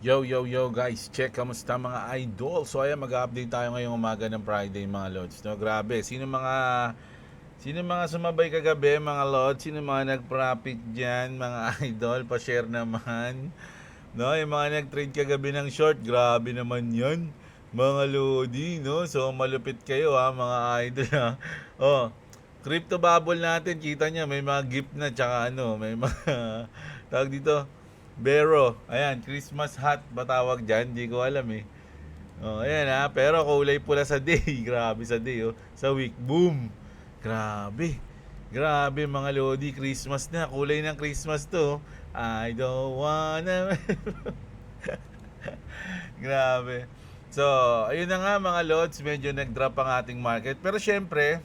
Yo guys, check kamusta mga idol. So ayan, mag-update tayo ngayong umaga ng Friday mga lods. No, grabe. Sino mga sumabay kagabi mga lods? Sino mga nag-profit diyan mga idol? Pa-share naman. No, yung mga nag-trade kagabi ng short, grabe naman 'yan. Mga lodi, no? So malupit kayo ha, mga idol ha. Oh, crypto bubble natin, kita niya may mga gift na tsaka may mga tawag dito, Bero. Ayan, Christmas hat ba tawag dyan? Hindi ko alam eh. Oh, ayan ha. Pero kulay pula sa day. Grabe sa day oh. Sa week, boom. Grabe. Grabe mga lodi. Christmas na. Kulay ng Christmas to. I don't wanna... Grabe. So, ayun na nga mga lods. Medyo nag-drop ang ating market. Pero syempre,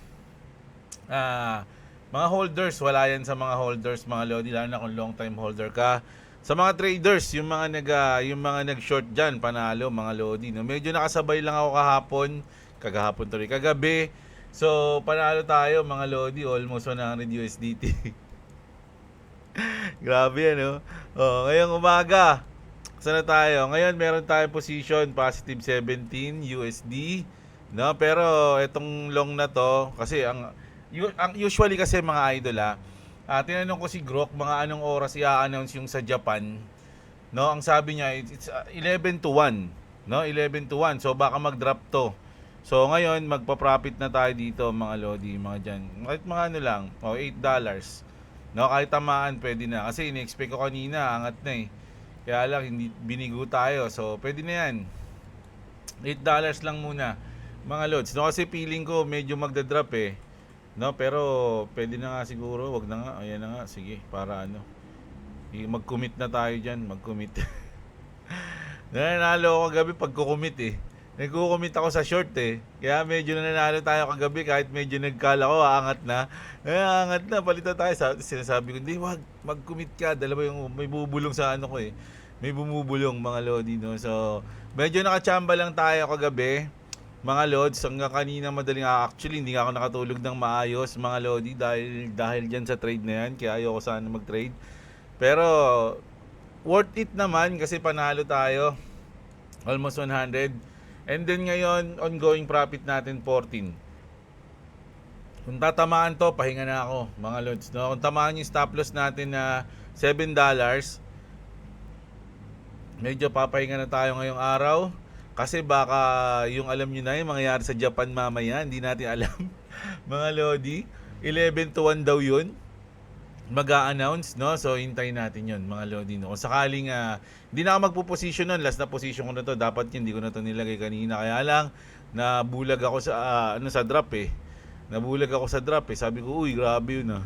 mga holders, wala yan sa mga holders, mga lodi, lalo na kung long time holder ka. Sa mga traders, yung mga nag-short diyan, panalo mga lodi. No, medyo nakasabay lang ako kagahapon tuloy, kagabi. So, panalo tayo mga lodi, almost 100 USDT. Grabe yan, no? Oh, ngayong umaga, sana tayo. Ngayon meron tayong position positive 17 USD, no? Pero itong long na to kasi ang usually kasi mga idol tinanong ko si Grok mga anong oras i-announce yung sa Japan, no? Ang sabi niya it's 11 to 1, no? 11 to 1. So baka mag-drop to. So ngayon magpa-profit na tayo dito mga lodi, mga diyan. Kahit mga ano lang, $8. No, kahit tamaan pwede na kasi ini-expect ko kanina angat na eh. Kaya lang hindi binigo tayo. So pwede na 'yan. $8 lang muna mga lods. No, kasi feeling ko medyo magda-drop eh. No, pero pwede na nga siguro, wag na nga. Ayan na nga, sige, para mag-commit na tayo diyan, mag-commit. Nanalo ako kagabi pag kukumit eh. Nagko-commit ako sa short eh. Kaya medyo nanalo tayo kagabi kahit medyo nagkala ko aangat na. Aangat na, palitan tayo. Sinasabi ko, hindi, wag, mag-commit ka. Dalawa yung may bubulong sa ano ko eh. May bumubulong mga lodi, no. So, medyo nakachamba lang tayo kagabi. Mga lods, hanggang kanina madaling actually hindi nga ako nakatulog ng maayos mga lodi dahil diyan sa trade na yan. Kaya ayoko sana mag-trade. Pero worth it naman kasi panalo tayo. Almost 100. And then ngayon, ongoing profit natin 14. Kung tatamaan to, pahinga na ako, mga lods. No? Kung tamaan yung stop loss natin na $7, medyo papahinga na tayo ngayong araw. Kasi baka yung alam nyo na yung mangyayari sa Japan mamaya, hindi natin alam. Mga lodi, 11 to 1 daw yun mag-a-announce, no? So hintayin natin 'yon, mga lodi, no. Kung sakaling hindi na ako magpo-position noon, last na position ko na 'to, dapat hindi ko na 'to nilagay kanina. Kaya lang nabulag ako sa sa drop eh. Nabulag ako sa drop eh. Sabi ko, "Uy, grabe 'yun ah."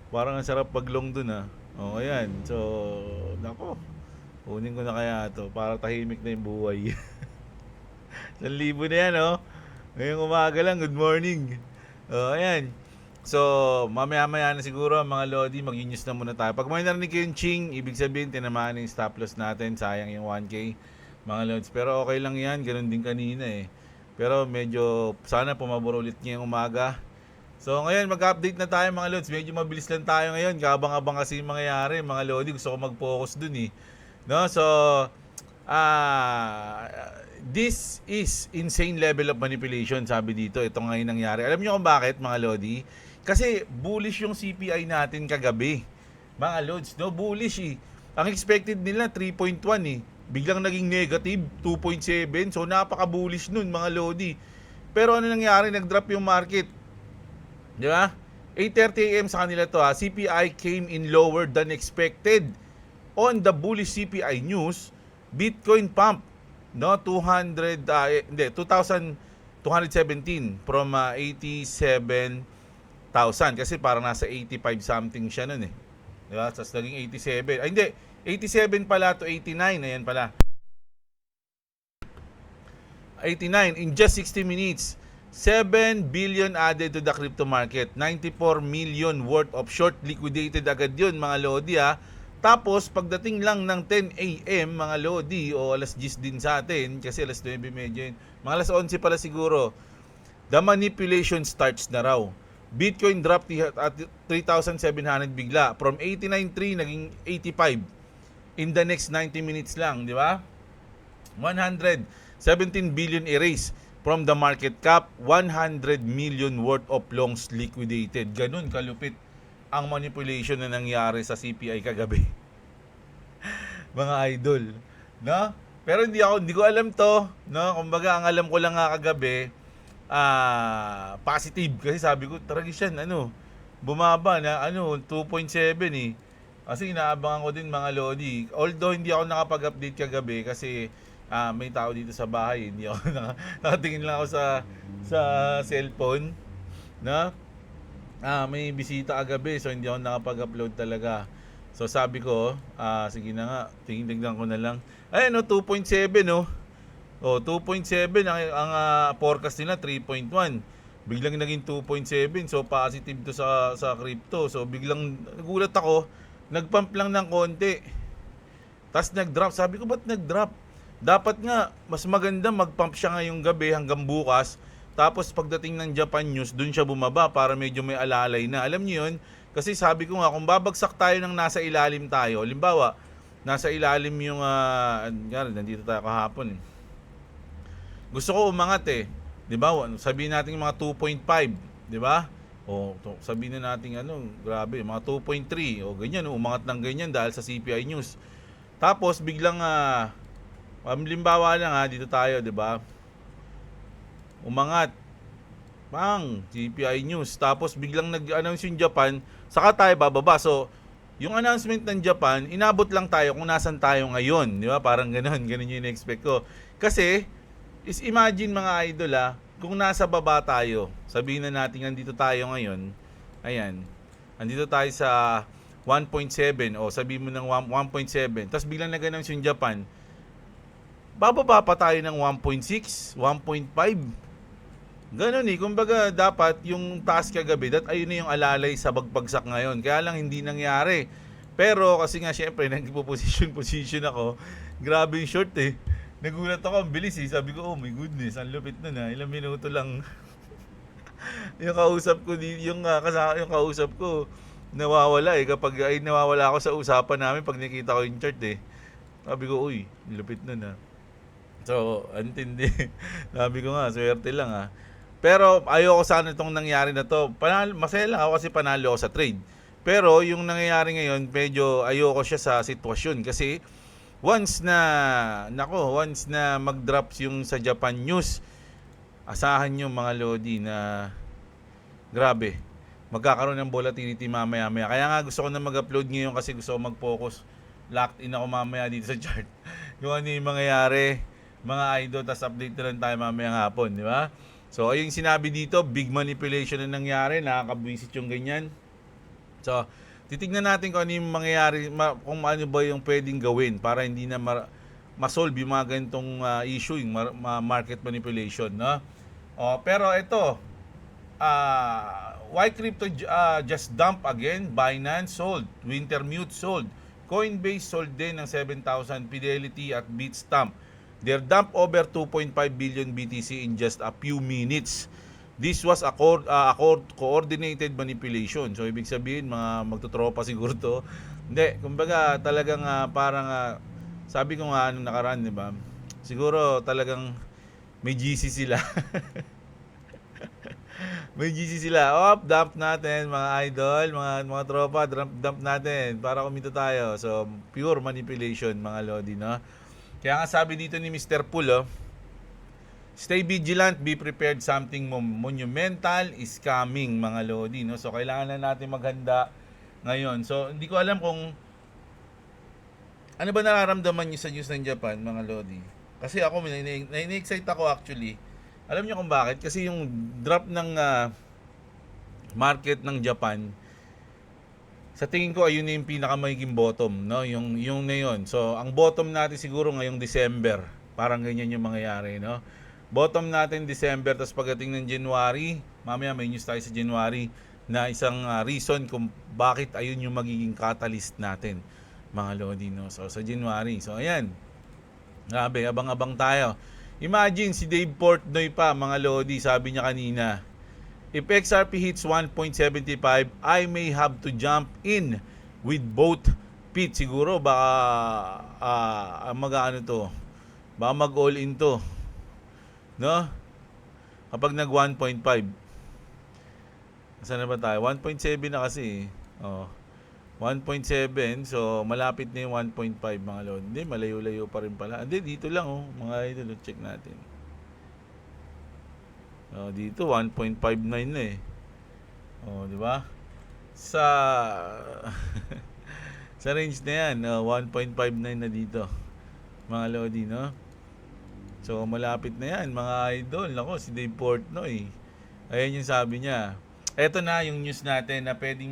Parang ang sarap paglong dun ah. Oh, ayan. So, nako. Kunin ko na kaya 'to para tahimik na 'yung buhay. 1,000 na 'yan, oh. Ngayong umaga lang, good morning. Oh, ayan. So, mamaya-maya na siguro mga lodi, mag-news na muna tayo. Pag may narinig yung ching, ibig sabihin tinamaan yung stop loss natin. Sayang yung 1K mga lods. Pero okay lang yan, ganun din kanina eh. Pero medyo sana pumabor ulit ngayong umaga. So ngayon mag-update na tayo mga lods. Medyo mabilis lang tayo ngayon. Kabang-abang kasi yung mangyayari mga lodi. Gusto ko mag-focus dun eh. No? So, ah this is insane level of manipulation, sabi dito. Ito ngayon nangyari. Alam niyo kung bakit mga lodi? Kasi bullish yung CPI natin kagabi. Mga lods, no? Bullish eh. Ang expected nila 3.1 eh. Biglang naging negative 2.7. So napaka-bullish nun mga lodi. Pero ano nangyari? Nag-drop yung market. Di ba? 8:30 AM sa kanila to CPI came in lower than expected. On the bullish CPI news, Bitcoin pump, no, 2,217 from 87,000 kasi parang nasa 85 something siya nun eh. Di ba? Tapos naging 87. Ay hindi, 87 pala to 89. Ayan pala. 89 in just 60 minutes. 7 billion added to the crypto market. 94 million worth of short liquidated agad yun mga lodi Tapos pagdating lang ng 10 AM mga lodi o alas 10 din sa atin kasi alas 9:30 yun. Mga alas 11 pala siguro. The manipulation starts na raw. Bitcoin dropped at 3,700 bigla. From 89.3 naging 85. in the next 90 minutes lang, di ba? 117 billion erase from the market cap, 100 million worth of longs liquidated. Ganun kalupit ang manipulation na nangyari sa CPI kagabi. Mga idol, no? Pero hindi ko alam to, no? Kumbaga ang alam ko lang nga kagabi, positive kasi sabi ko, tragis yan, bumaba na 2.7 eh. Kasi inaabangan ko din mga lodi. Although hindi ako nakapag-update kagabi kasi may tao dito sa bahay, hindi ako nakatingin lang ako sa cellphone, no? May bisita kagabi, so hindi ako nakapag-upload talaga. So sabi ko, sige na nga, tingnan ko na lang. Ay 2.7 no. 2.7 ang forecast nila 3.1. Biglang naging 2.7, so positive to sa crypto. So biglang nagulat ako, nagpump lang ng konti. Tapos nag-drop. Sabi ko, ba't nag-drop? Dapat nga mas maganda mag-pump siya ngayong gabi hanggang bukas. Tapos pagdating ng Japan News, dun siya bumaba para medyo may alalay na. Alam niyo 'yun? Kasi sabi ko nga, kung babagsak tayo ng nasa ilalim tayo, halimbawa, nasa ilalim yung nandito tayo kahapon eh. Gusto ko umangat eh. 'Di ba? Sabihin natin yung mga 2.5, 'di ba? Sabihin na natin grabe, mga 2.3 o ganyan, umangat ng ganyan dahil sa CPI news. Tapos biglang halimbawa lang dito tayo, 'di ba? Umangat CPI news, tapos biglang nag-announce yung Japan, saka tayo bababa. So yung announcement ng Japan, inabot lang tayo kung nasan tayo ngayon, di ba? Parang ganun yung expect ko. Kasi imagine mga idol kung nasa baba tayo, sabihin na natin andito tayo ngayon, ayan, andito tayo sa 1.7 o sabihin mo ng 1.7, tapos biglang nag-announce yung Japan, bababa pa tayo ng 1.6, 1.5. Ganun kumbaga dapat yung task kagabi, ayun na yung alalay sa bagbagsak ngayon. Kaya lang hindi nangyari. Pero kasi nga syempre nagpo-position ako. Grabe yung short eh. Nagulat ako, ang bilis eh. Sabi ko, oh my goodness, ang lupit na ilang minuto lang. yung kausap ko nawawala eh. Kapag nawawala ako sa usapan namin pag nakita ko yung chart eh. Sabi ko, uy, lupit na. So, antindi. Sabi ko nga, swerte lang Pero ayoko sana itong nangyari na to. Masaya lang ako kasi panalo ako sa trade. Pero yung nangyayari ngayon, medyo ayoko siya sa sitwasyon. Kasi once na mag-drops yung sa Japan News, asahan nyo mga lodi na grabe, magkakaroon ng volatility mamaya-maya. Kaya nga gusto ko na mag-upload ngayon kasi gusto ko mag-focus. Locked in ako mamaya dito sa chart. Yung yung mangyayari, mga idol, tas update na lang tayo mamayang hapon, di ba? So, ayun sinabi dito, big manipulation na nangyari, nakakabwisit yung ganyan. So, titignan natin kung ano yung mangyayari, kung ano ba yung pwedeng gawin para hindi na masolve yung mga ganitong issue, yung market manipulation, no? Pero ito, why crypto just dump again? Binance sold, Wintermute sold, Coinbase sold din ng 7,000, Fidelity at Bitstamp. Their dump over 2.5 billion BTC in just a few minutes. This was a coordinated manipulation. So, ibig sabihin, mga magtutropa siguro to. Hindi, kumbaga talagang parang, sabi ko nga nung nakaraan, di ba? Siguro talagang may GC sila. May GC sila. Dump natin, mga idol, mga tropa, dump natin para kumita tayo. So, pure manipulation, mga lodi, no? Kaya nga sabi dito ni Mr. Pool, stay vigilant, be prepared, something monumental is coming, mga lodi, no? So kailangan na natin maghanda ngayon. So hindi ko alam kung ano ba nararamdaman niyo sa news ng Japan, mga lodi. Kasi ako na-excite ako actually. Alam niyo kung bakit? Kasi yung drop ng market ng Japan, sa tingin ko ayun na yung pinakamagiging bottom, no? Yung na yun. So, ang bottom natin siguro ngayong December. Parang ganyan yung mangyayari, no? Bottom natin December, tapos pagdating ng January, mamaya may news tayo sa January na isang reason kung bakit ayun yung magiging catalyst natin, mga lodi, no? So, sa January. So, ayan. Grabe, abang-abang tayo. Imagine si Dave Portnoy pa, mga lodi, sabi niya kanina, if XRP hits 1.75, I may have to jump in with both repeat siguro, baka mag-ano to, baka mag-all in to, no? Kapag nag 1.5, saan na ba tayo? 1.7 na kasi, oh. 1.7, so malapit na yung 1.5 mga lord. Hindi, malayo-layo pa rin pala. Hindi, dito lang mga idol, check natin. Dito 1.59 na eh. Di ba? Sa sa range na yan, 1.59 na dito. Mga lodi, no? So malapit na yan, mga idol. Nako, si Dave Portnoy. Ayan yung sabi niya. Eto na yung news natin na pwedeng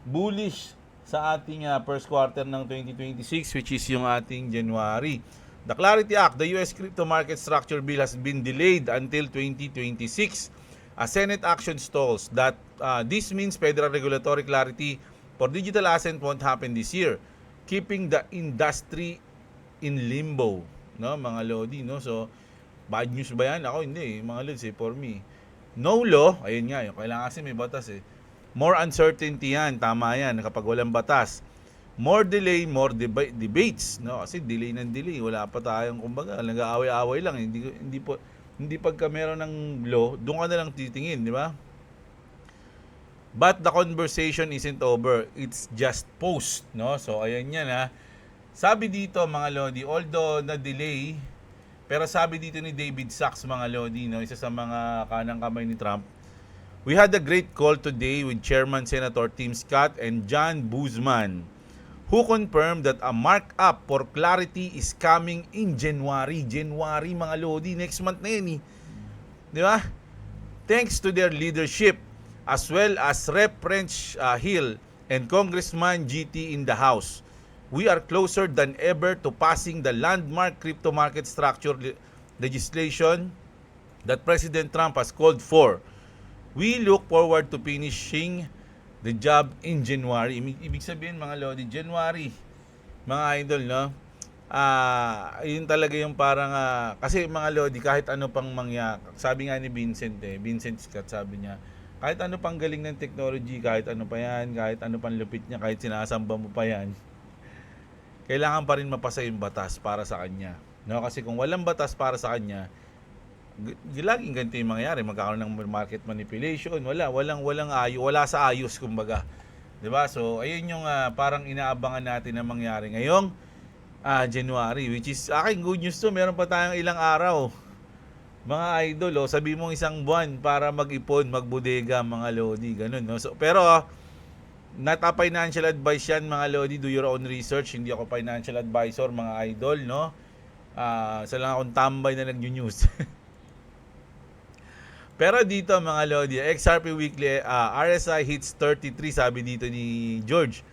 bullish sa ating first quarter ng 2026, which is yung ating January. The Clarity Act, the US Crypto Market Structure Bill, has been delayed until 2026 as Senate action stalls. This means federal regulatory clarity for digital asset won't happen this year, keeping the industry in limbo. No, mga lodi, no? So, bad news ba yan? Ako hindi, mga lods, for me. No law, ayun nga, yung kailangan kasi may batas eh. More uncertainty yan, tama yan, kapag walang batas. More delay, more debates, no? Kasi delay ng delay, wala pa tayong kumbaga, nag-aaway-aaway lang, hindi pagka meron ng law, doon ka na lang titingin, di ba? But the conversation isn't over, it's just post, no? So ayan yan ha. Sabi dito mga lodi, although na delay, pero sabi dito ni David Sachs mga lodi, no, isa sa mga kanang kamay ni Trump, we had a great call today with Chairman Senator Tim Scott and John Boozman, who confirmed that a markup for Clarity is coming in January. January mga lodi, next month na yun eh. Di ba? Thanks to their leadership, as well as Rep. French Hill and Congressman GT in the House, we are closer than ever to passing the landmark crypto market structure legislation that President Trump has called for. We look forward to finishing the job in January. Ibig sabihin mga lodi, January, mga idol, no? Yun talaga yung parang, kasi mga lodi, kahit ano pang sabi nga ni Vincent Scott, sabi niya, kahit ano pang galing ng technology, kahit ano pa yan, kahit ano pang lupit niya, kahit sinasamba mo pa yan, kailangan pa rin mapasa yung batas para sa kanya. No? Kasi kung walang batas para sa kanya, laging ganito yung mangyayari, magkakaroon ng market manipulation, wala sa ayos kumbaga. 'Di ba? So ayun yung parang inaabangan natin na mangyari ngayong January, which is aking good news to, meron pa tayong ilang araw. Mga idol, sabi mong isang buwan para mag-ipon, magbodega, mga lodi, ganun, no? So pero not a financial advice yan, mga lodi, do your own research. Hindi ako financial advisor, mga idol, no? Isa lang akong tambay na nag-news. Pero dito mga lodi, XRP Weekly RSI hits 33, sabi dito ni George.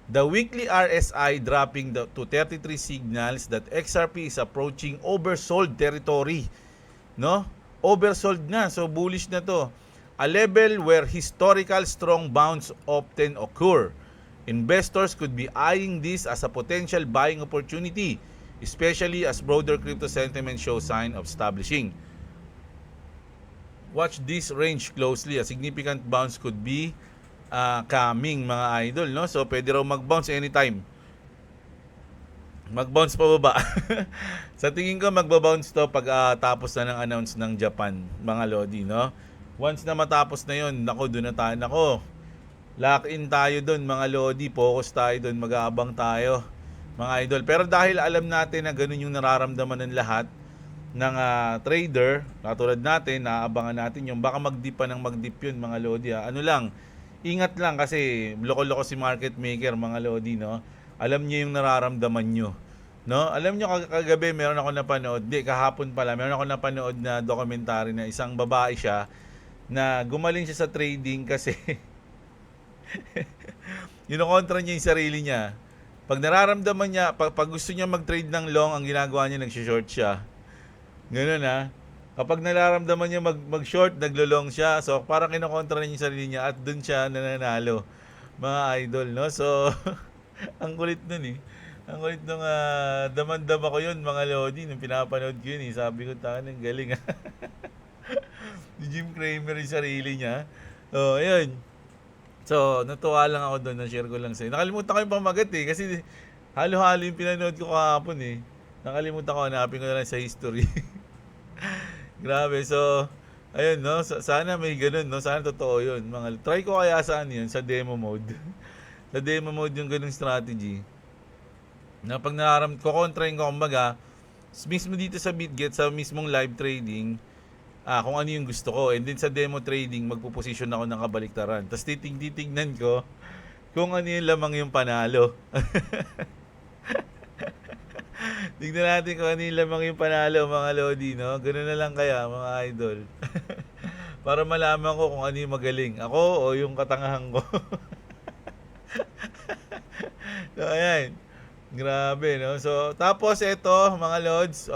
The weekly RSI dropping to 33 signals that XRP is approaching oversold territory. No? Oversold na, so bullish na to. A level where historical strong bounce often occur. Investors could be eyeing this as a potential buying opportunity, especially as broader crypto sentiment shows sign of establishing. Watch this range closely. A significant bounce could be coming, mga idol, no? So pwede raw mag-bounce anytime. Mag-bounce pa baba. Sa tingin ko magba-bounce to pag tapos na ng announce ng Japan, mga lodi, no? Once na matapos na yon, nako, doon na tayo. Nako, lock in tayo doon, mga lodi. Focus tayo doon, mag-aabang tayo, mga idol. Pero dahil alam natin na ganun yung nararamdaman ng lahat ng trader, katulad natin, naabangan natin yung baka mag-dip pa ng mag-dip yun, mga lodi. Ano lang, ingat lang kasi loko-loko si market maker, mga lodi, no? Alam niyo yung nararamdaman nyo, no? Alam niyo, kagabi meron ako napanood, kahapon pala, meron ako napanood na documentary na isang babae siya na gumaling siya sa trading kasi yun-kontra niya yung sarili niya. Pag nararamdaman niya, pag gusto niya mag-trade ng long, ang ginagawa niya, nag-short siya. Ganun Kapag nararamdaman niya mag-short, naglo-long siya. So parang kinokontra niya yung sarili niya at dun siya nananalo, mga idol, no? So ang kulit nun eh. Ang kulit nung damandam ako yun, mga lodi, nung pinapanood ko yun eh. Sabi ko, tangan, galing Ni Jim Cramer yung sarili niya. Ayun. So, natuwa lang ako doon, na-share ko lang sa'yo. Nakalimutan ko yung pamagat eh, kasi halo-halo yung pinanood ko kahapon eh. Nakalimutan ko, hanapin ko na lang sa history. Grabe, so, ayun no, sana may ganun no, sana totoo yun. Try ko kaya saan yun, sa demo mode. Sa demo mode yung ganung strategy. Na pag kukontrahin ko, kumbaga, mismo dito sa BitGet, sa mismong live trading, kung ano yung gusto ko. And then sa demo trading, magpo-position ako ng kabaliktaran. Tapos titignan ko kung ano yung lamang yung panalo. Tignan natin kung ano yung lamang yung panalo, mga Lodi, no? Ganun na lang kaya, mga idol. Para malaman ko kung ano yung magaling. Ako o yung katangahan ko. So, ayan. Grabe, no? So, tapos ito, mga Lods,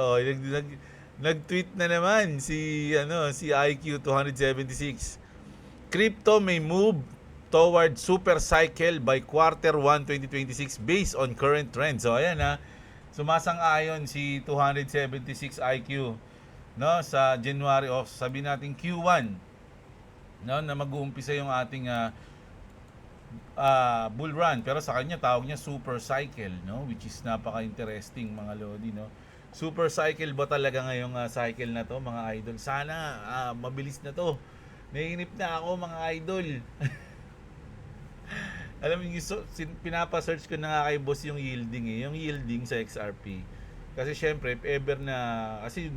nag-tweet na naman si IQ 276. Crypto may move toward super cycle by quarter 1 2026 based on current trends. So ayan sumasang-ayon si 276 IQ no sa January of sabi natin Q1 no na mag-uumpisa yung ating bull run, pero sa kanya tawag niya super cycle, no, which is napaka-interesting, mga Lodi, no. Super cycle ba talaga ngayong cycle na to, mga idol? Sana mabilis na to. Naiinip na ako, mga idol. Alam niyo, pinapa-search ko na nga kay boss yung yielding yung yielding sa XRP. Kasi syempre, if ever na, kasi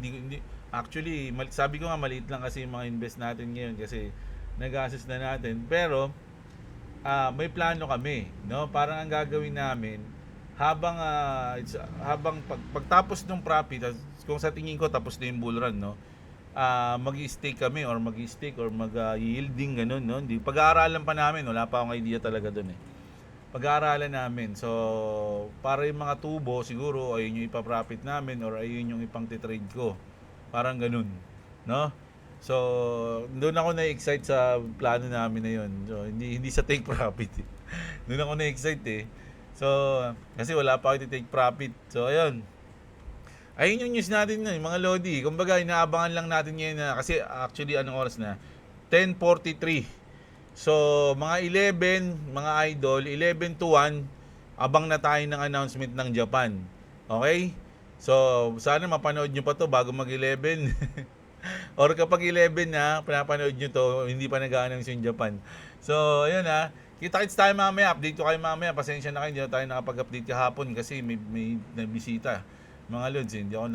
actually, sabi ko nga maliit lang kasi yung mga invest natin ngayon kasi nag-assess na natin. Pero, may plano kami, no? Parang ang gagawin namin, habang pagtapos ng profit, kung sa tingin ko tapos na yung bull run, no? Mag-i-stake kami or mag-i-stake or mag-yielding ganun, no? Hindi pag-aaralan pa namin, wala pa akong idea talaga doon eh. Pag-aaralan namin. So, para yung mga tubo siguro ayun yung ipa-profit namin or ayun yung ipang-trade ko. Parang ganun, no? So, doon ako na-excite sa plano namin na yun. So, hindi sa take profit eh. Doon ako na-excite eh. So, kasi wala pa ako take profit. So, ayun. Ayun yung news natin na, mga Lodi. Kumbaga, inaabangan lang natin ngayon na, kasi actually, anong oras na? 10:43. So, mga 11, mga idol, 11 to 1, abang na tayo ng announcement ng Japan. Okay? So, sana mapanood nyo pa to bago mag-11. Or kapag 11 na, pinapanood nyo to, hindi pa nag-a-announce yung Japan. So, ayun kita-kits tayo mamaya. Update ko kayo mamaya. Pasensya na kayo, hindi tayo nakapag-update kahapon kasi may nabisita. Mga Lods, hindi ako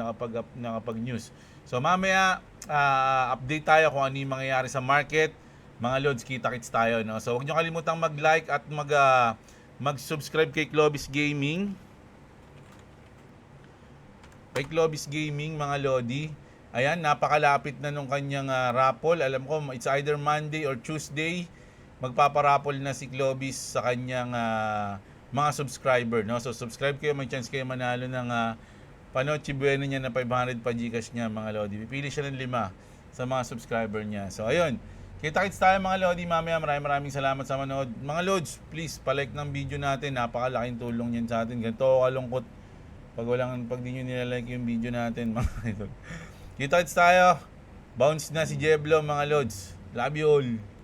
nakapag-news. So mamaya, update tayo kung ano yung mangyayari sa market. Mga Lods, kita-kits tayo, no? So huwag nyo kalimutang mag-like at mag-subscribe kay Clovis Gaming. Kay Clovis Gaming, mga Lodi. Ayan, napakalapit na nung kanyang raffle. Alam ko, it's either Monday or Tuesday. Magpaparapol na si Clovis sa kanyang mga subscriber, no? So subscribe kayo, may chance kayo manalo ng Panoche Bueno niya na 500 pa Gcash niya, mga Lodi. Pipili siya ng 5 sa mga subscriber niya. So ayun, kita-kits tayo, mga Lodi, mamaya. Maraming salamat sa manood. Mga Lods, please palike ng video natin. Napakalaking tulong yan sa atin. Ganito ako kalungkot pag di nyo nilalike yung video natin, mga idol. Kita-kits tayo. Bounce na si Jeblo, mga Lods. Love you all.